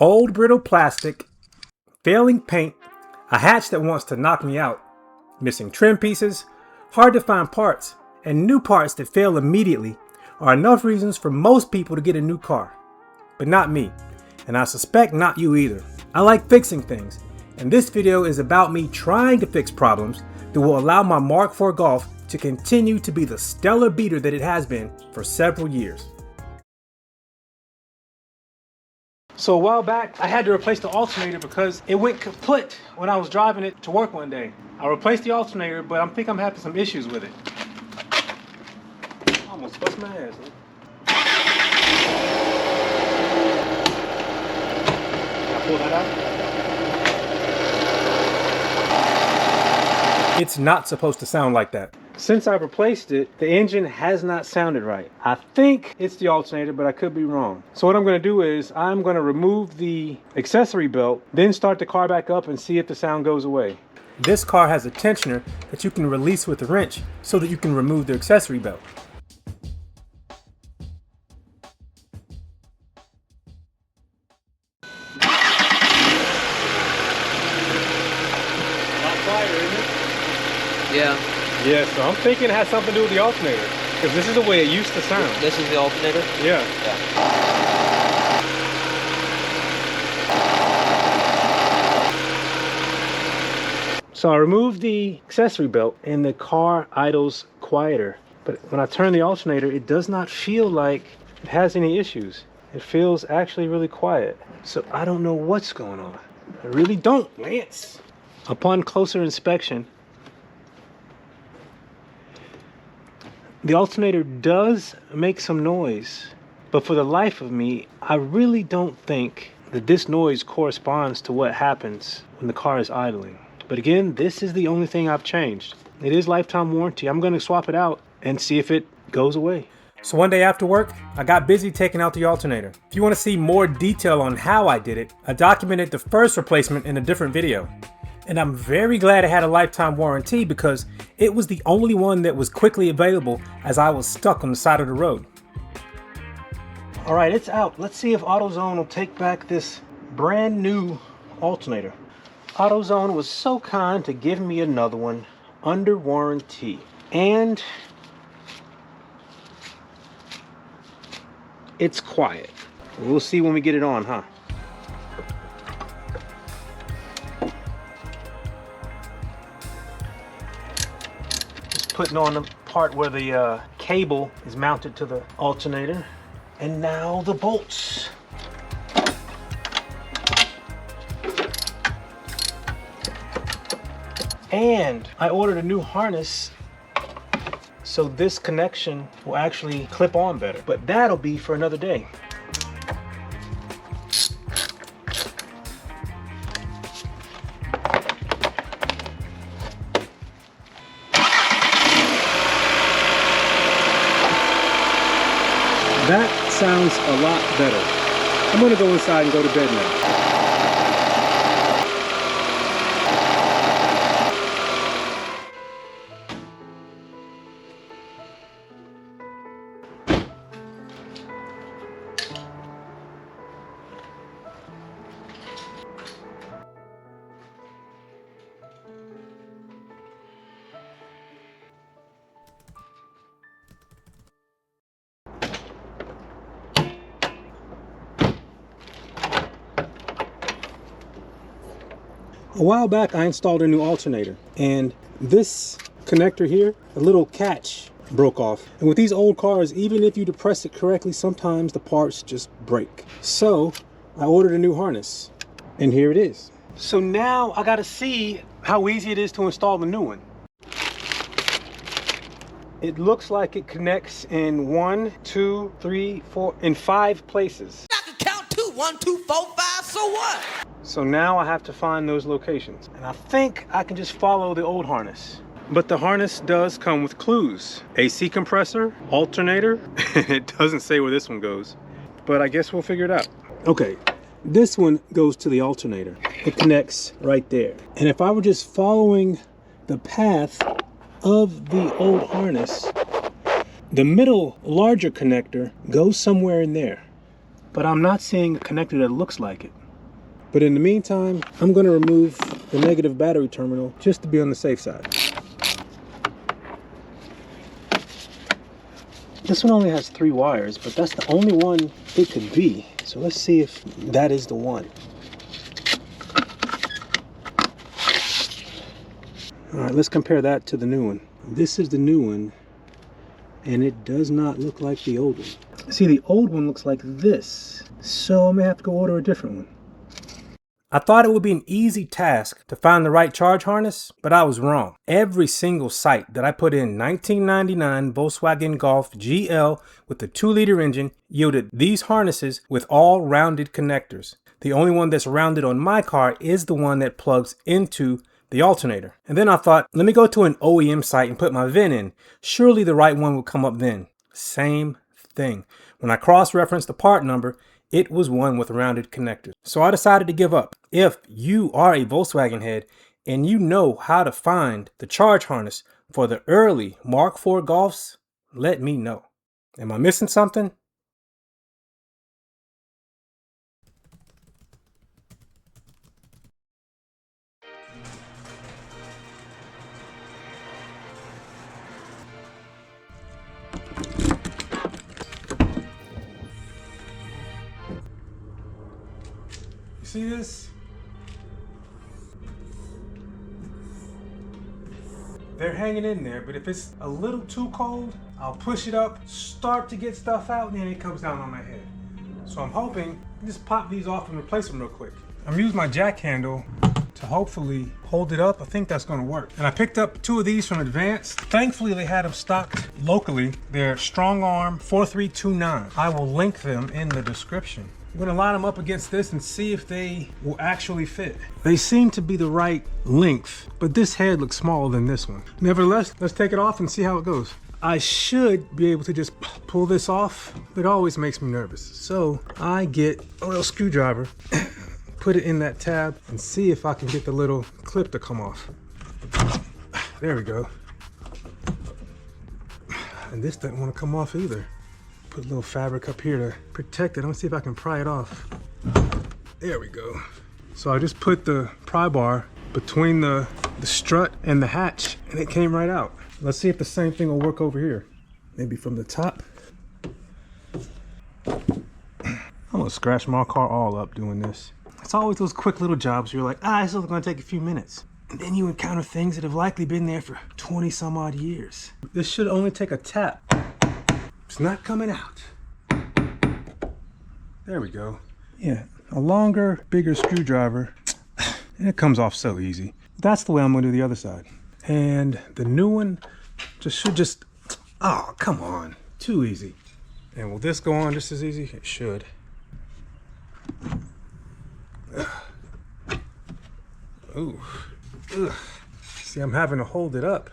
Old brittle plastic, failing paint, a hatch that wants to knock me out, missing trim pieces, hard to find parts, and new parts that fail immediately are enough reasons for most people to get a new car. But not me, and I suspect not you either. I like fixing things, and this video is about me trying to fix problems that will allow my Mark IV Golf to continue to be the stellar beater that it has been for several years. So a while back, I had to replace the alternator because it went kaput when I was driving it to work one day. I replaced the alternator, but I think I'm having some issues with it. I almost bust my ass. Can I pull that out? It's not supposed to sound like that. Since I replaced it, the engine has not sounded right. I think it's the alternator, but I could be wrong. So what I'm going to do is I'm going to remove the accessory belt, then start the car back up and see if the sound goes away. This car has a tensioner that you can release with a wrench so that you can remove the accessory belt. Not quieter, isn't it? Yeah. Yeah, so I'm thinking it has something to do with the alternator, because this is the way it used to sound. This is the alternator? Yeah. So I removed the accessory belt and the car idles quieter. But when I turn the alternator, it does not feel like it has any issues. It feels actually really quiet. So I don't know what's going on. I really don't, Lance. Upon closer inspection, the alternator does make some noise, but for the life of me, I really don't think that this noise corresponds to what happens when the car is idling. But again, this is the only thing I've changed. It is lifetime warranty. I'm gonna swap it out and see if it goes away. So one day after work, I got busy taking out the alternator. If you wanna see more detail on how I did it, I documented the first replacement in a different video. And I'm very glad it had a lifetime warranty because it was the only one that was quickly available as I was stuck on the side of the road. All right, it's out. Let's see if AutoZone will take back this brand new alternator. AutoZone was so kind to give me another one under warranty. And it's quiet. We'll see when we get it on, huh? Putting on the part where the cable is mounted to the alternator. And now the bolts. And I ordered a new harness so this connection will actually clip on better. But that'll be for another day. That sounds a lot better. I'm gonna go inside and go to bed now. A while back, I installed a new alternator, and this connector here, a little catch broke off. And with these old cars, even if you depress it correctly, sometimes the parts just break. So I ordered a new harness, and here it is. So now I gotta see how easy it is to install the new one. It looks like it connects in 1, 2, 3, 4, in 5 places. I can count 2, 1, 2, 4, 5, so what? So now I have to find those locations. And I think I can just follow the old harness. But the harness does come with clues. AC compressor, alternator, and it doesn't say where this one goes. But I guess we'll figure it out. Okay, this one goes to the alternator. It connects right there. And if I were just following the path of the old harness, the middle larger connector goes somewhere in there. But I'm not seeing a connector that looks like it. But in the meantime, I'm going to remove the negative battery terminal just to be on the safe side. This one only has 3 wires, but that's the only one it could be. So let's see if that is the one. All right, let's compare that to the new one. This is the new one, and it does not look like the old one. See, the old one looks like this, so I may have to go order a different one. I thought it would be an easy task to find the right charge harness, but I was wrong. Every single site that I put in 1999 Volkswagen Golf GL with the 2-liter engine yielded these harnesses with all rounded connectors. The only one that's rounded on my car is the one that plugs into the alternator. And then I thought, let me go to an OEM site and put my VIN in. Surely the right one will come up then. Same thing. When I cross-referenced the part number, it was one with rounded connectors. So I decided to give up. If you are a Volkswagen head and you know how to find the charge harness for the early Mark IV Golfs, let me know. Am I missing something? See this? They're hanging in there, but if it's a little too cold, I'll push it up, start to get stuff out, and then it comes down on my head. So I'm hoping I just pop these off and replace them real quick. I'm using my jack handle to hopefully hold it up. I think that's gonna work. And I picked up 2 of these from Advanced. Thankfully, they had them stocked locally. They're Strong Arm 4329. I will link them in the description. I'm gonna line them up against this and see if they will actually fit. They seem to be the right length, but this head looks smaller than this one. Nevertheless, let's take it off and see how it goes. I should be able to just pull this off, but it always makes me nervous. So I get a little screwdriver, put it in that tab, and see if I can get the little clip to come off. There we go. And this doesn't want to come off either. Put a little fabric up here to protect it. I'm gonna see if I can pry it off. There we go. So I just put the pry bar between the strut and the hatch, and it came right out. Let's see if the same thing will work over here. Maybe from the top. I'm gonna scratch my car all up doing this. It's always those quick little jobs where you're like, it's only gonna take a few minutes. And then you encounter things that have likely been there for 20 some odd years. This should only take a tap. It's not coming out. There we go. Yeah, a longer, bigger screwdriver, and it comes off so easy. That's the way I'm gonna do the other side. And the new one should just, oh, come on, too easy. And will this go on just as easy? It should. Ooh, ugh. See, I'm having to hold it up.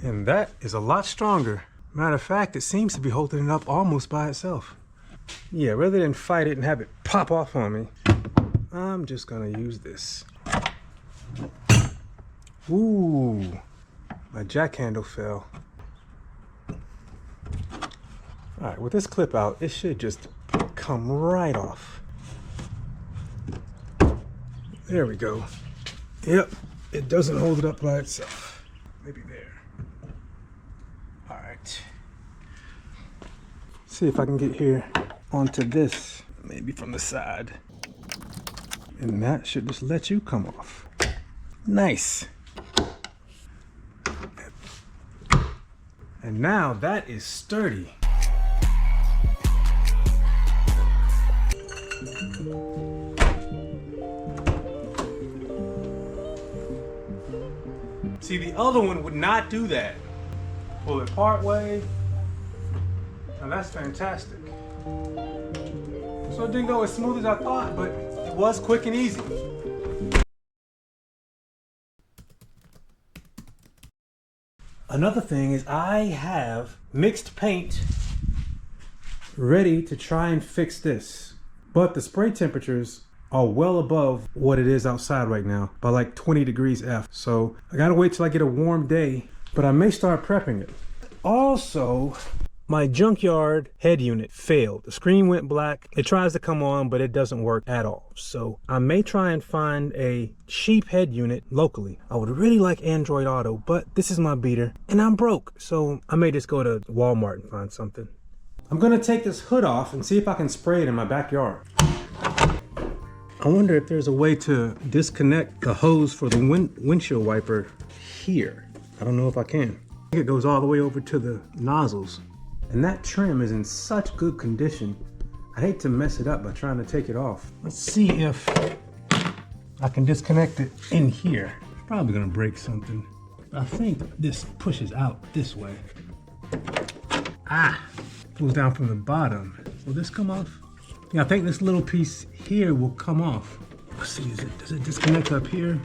And that is a lot stronger. Matter of fact, it seems to be holding it up almost by itself. Yeah, rather than fight it and have it pop off on me, I'm just gonna use this. Ooh, my jack handle fell. All right, with this clip out, it should just come right off. There we go. Yep, it doesn't hold it up by itself. Maybe there. All right. See if I can get here onto this, maybe from the side. And that should just let you come off. Nice. And now that is sturdy. See, the other one would not do that. Pull it part way. Now that's fantastic. So it didn't go as smooth as I thought, but it was quick and easy. Another thing is I have mixed paint ready to try and fix this, but the spray temperatures are well above what it is outside right now by like 20 degrees F. So I gotta wait till I get a warm day, but I may start prepping it. Also, My Junkyard head unit failed. The screen went black. It tries to come on, but it doesn't work at all. So I may try and find a cheap head unit locally. I would really like Android Auto, but this is my beater and I'm broke. So I may just go to Walmart and find something. I'm gonna take this hood off and see if I can spray it in my backyard. I wonder if there's a way to disconnect the hose for the windshield wiper here. I don't know if I can. I think it goes all the way over to the nozzles. And that trim is in such good condition. I hate to mess it up by trying to take it off. Let's see if I can disconnect it in here. Probably gonna break something. I think this pushes out this way. Ah, pulls down from the bottom. Will this come off? Yeah, I think this little piece here will come off. Let's see, does it disconnect up here?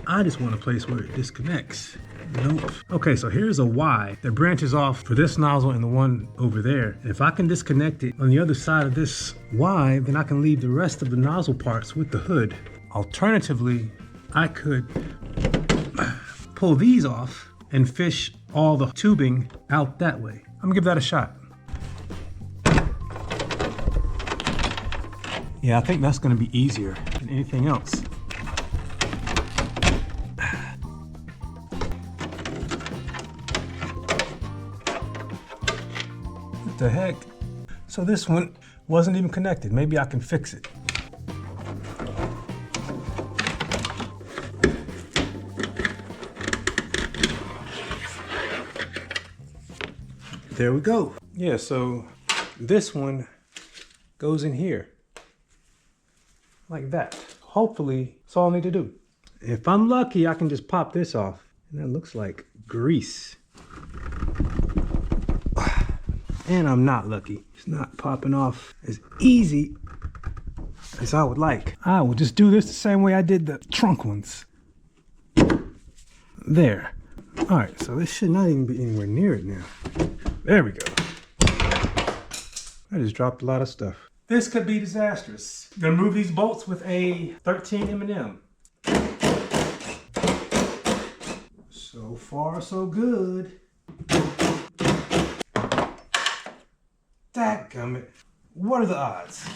I just want a place where it disconnects. Nope. Okay, so here's a Y that branches off for this nozzle and the one over there. And if I can disconnect it on the other side of this Y, then I can leave the rest of the nozzle parts with the hood. Alternatively, I could pull these off and fish all the tubing out that way. I'm gonna give that a shot. Yeah, I think that's gonna be easier than anything else. What the heck? So this one wasn't even connected. Maybe I can fix it. There we go. Yeah, so this one goes in here. Like that. Hopefully, that's all I need to do. If I'm lucky, I can just pop this off. And that looks like grease. And I'm not lucky. It's not popping off as easy as I would like. I will just do this the same way I did the trunk ones. There. All right, so this should not even be anywhere near it now. There we go. I just dropped a lot of stuff. This could be disastrous. I'm gonna move these bolts with a 13 M&M. So far, so good. Dadgummit. What are the odds?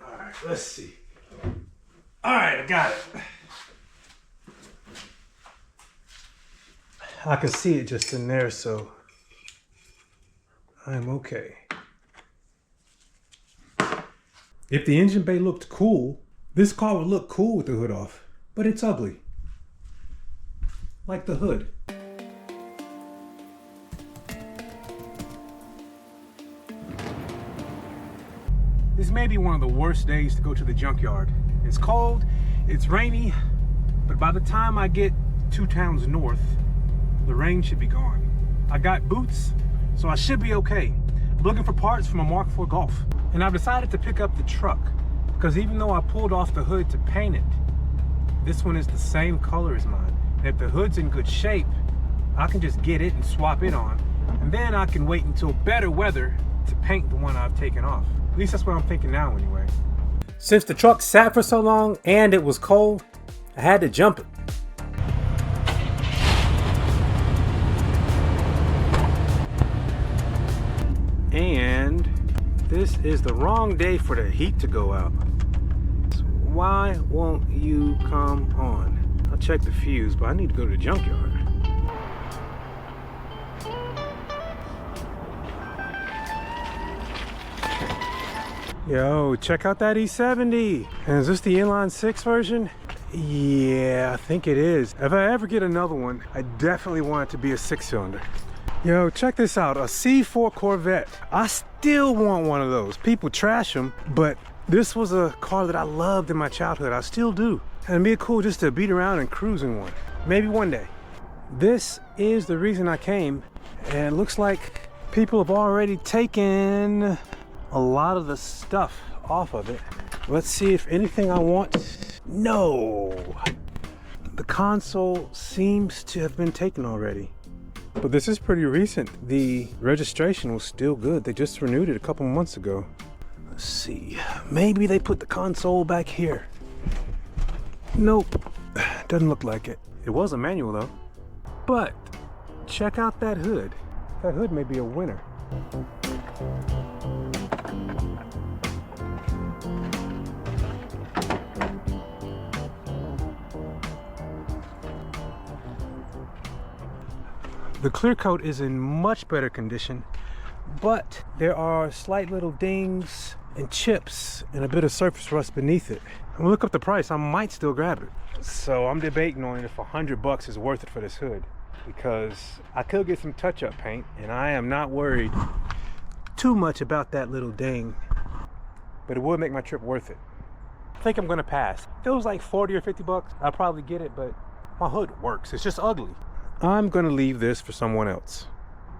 All right, let's see. All right, I got it. I can see it just in there, so I'm okay. If the engine bay looked cool, this car would look cool with the hood off, but it's ugly. Like the hood. This may be one of the worst days to go to the junkyard. It's cold, it's rainy, but by the time I get 2 towns north, the rain should be gone. I got boots, so I should be okay. I'm looking for parts for my MK4 Golf. And I've decided to pick up the truck, because even though I pulled off the hood to paint it, this one is the same color as mine. And if the hood's in good shape, I can just get it and swap it on. And then I can wait until better weather to paint the one I've taken off. At least that's what I'm thinking now anyway. Since the truck sat for so long and it was cold, I had to jump it. And this is the wrong day for the heat to go out. So why won't you come on? I'll check the fuse, but I need to go to the junkyard. Yo, check out that E70. And is this the inline 6 version? Yeah, I think it is. If I ever get another one, I definitely want it to be a 6-cylinder. Yo, check this out, a C4 Corvette. I still want one of those. People trash them, but this was a car that I loved in my childhood. I still do. And it'd be cool just to beat around and cruise in one. Maybe one day. This is the reason I came, and it looks like people have already taken a lot of the stuff off of it. Let's see if anything I want. No! The console seems to have been taken already. But this is pretty recent. The registration was still good. They just renewed it a couple months ago. Let's see. Maybe they put the console back here. Nope. Doesn't look like it. It was a manual though. But check out that hood. That hood may be a winner. The clear coat is in much better condition, but there are slight little dings and chips and a bit of surface rust beneath it. I'm gonna look up the price. I might still grab it. So I'm debating on if $100 is worth it for this hood, because I could get some touch-up paint, and I am not worried too much about that little ding, but it would make my trip worth it. I think I'm gonna pass. If it was like 40 or 50 bucks, I'd probably get it, but my hood works. It's just ugly. I'm gonna leave this for someone else.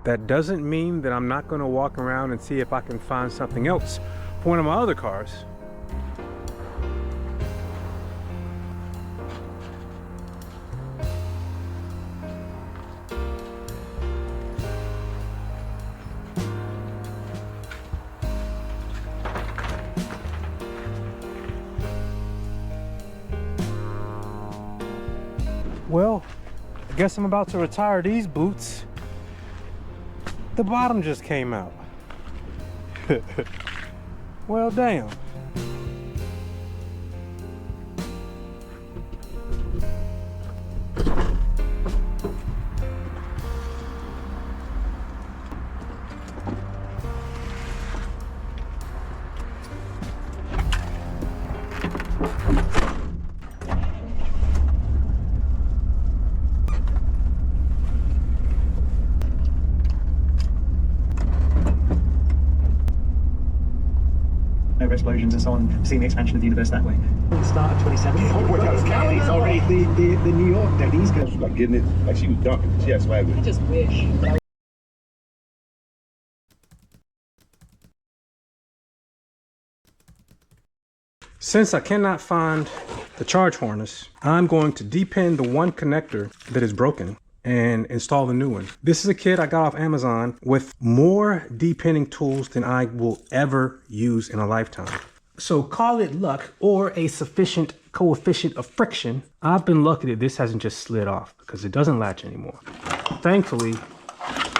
That doesn't mean that I'm not gonna walk around and see if I can find something else for one of my other cars. Well, I guess I'm about to retire these boots. The bottom just came out. Well, damn. Explosions and so on, seeing the expansion of the universe that way. Start of 27. It's already the New York day. These girls She was like getting it, like she was dunking. She had swag with it. I just wish. Since I cannot find the charge harness, I'm going to depin the one connector that is broken and install the new one. This is a kit I got off Amazon with more depinning tools than I will ever use in a lifetime. So call it luck or a sufficient coefficient of friction. I've been lucky that this hasn't just slid off because it doesn't latch anymore. Thankfully,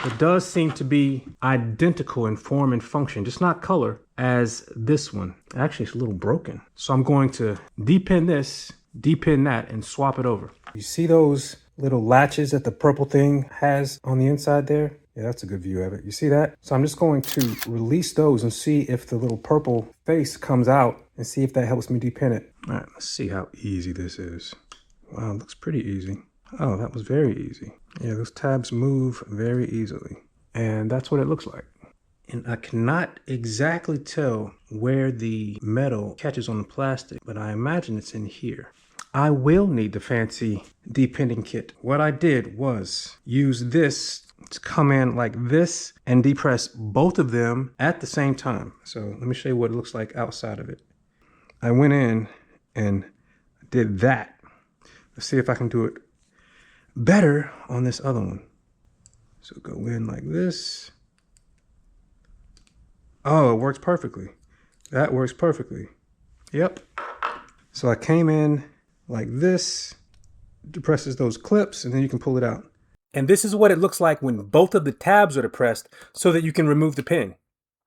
it does seem to be identical in form and function, just not color, as this one. Actually, it's a little broken. So I'm going to depin this, depin that, and swap it over. You see those little latches that the purple thing has on the inside there? Yeah, that's a good view of it. You see that? So I'm just going to release those and see if the little purple face comes out and see if that helps me depin it. All right, let's see how easy this is. Wow, it looks pretty easy. Oh, that was very easy. Yeah, those tabs move very easily. And that's what it looks like. And I cannot exactly tell where the metal catches on the plastic, but I imagine it's in here. I will need the fancy depinning kit. What I did was use this to come in like this and depress both of them at the same time. So let me show you what it looks like outside of it. I went in and did that. Let's see if I can do it better on this other one. So go in like this. Oh, it works perfectly. That works perfectly. Yep. So I came in like this, depresses those clips, and then you can pull it out. And this is what it looks like when both of the tabs are depressed so that you can remove the pin.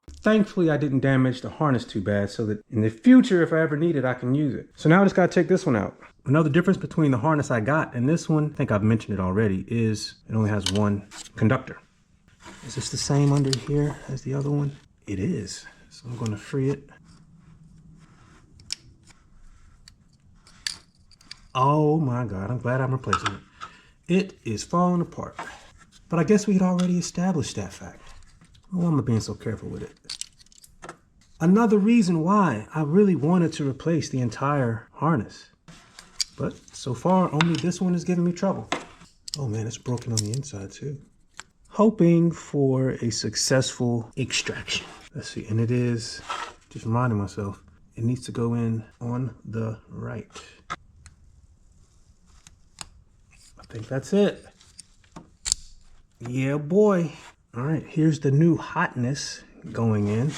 Thankfully, I didn't damage the harness too bad so that in the future, if I ever need it, I can use it. So now I just gotta take this one out. Another difference between the harness I got and this one, I think I've mentioned it already, is it only has one conductor. Is this the same under here as the other one? It is. So I'm gonna free it. Oh my God, I'm glad I'm replacing it. It is falling apart. But I guess we had already established that fact. Why am I being so careful with it? Another reason why I really wanted to replace the entire harness. But so far, only this one is giving me trouble. Oh man, it's broken on the inside too. Hoping for a successful extraction. Let's see, and it is, just reminding myself, it needs to go in on the right. I think that's it. Yeah, boy. All right, here's the new hotness going in.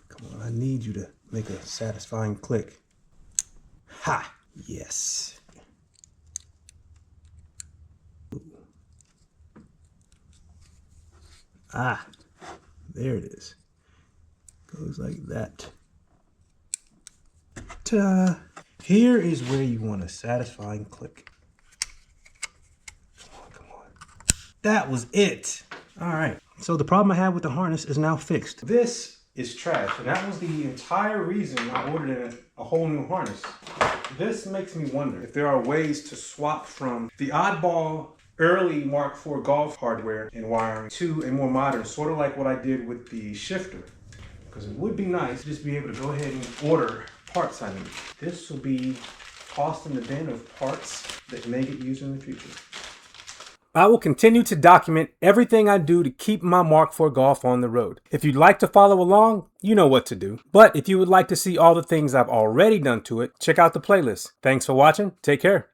Come on, I need you to make a satisfying click. Ha, yes. Ah, there it is. Goes like that. Ta-da! Here is where you want a satisfying click. Come on, come on. That was it. All right. So the problem I had with the harness is now fixed. This is trash, and that was the entire reason I ordered a whole new harness. This makes me wonder if there are ways to swap from the oddball early Mark IV Golf hardware and wiring to a more modern, sort of like what I did with the shifter. Because it would be nice to just be able to go ahead and order parts I need. This will be tossed in the bin of parts that may get used in the future. I will continue to document everything I do to keep my Mark IV Golf on the road. If you'd like to follow along, you know what to do. But if you would like to see all the things I've already done to it, check out the playlist. Thanks for watching. Take care.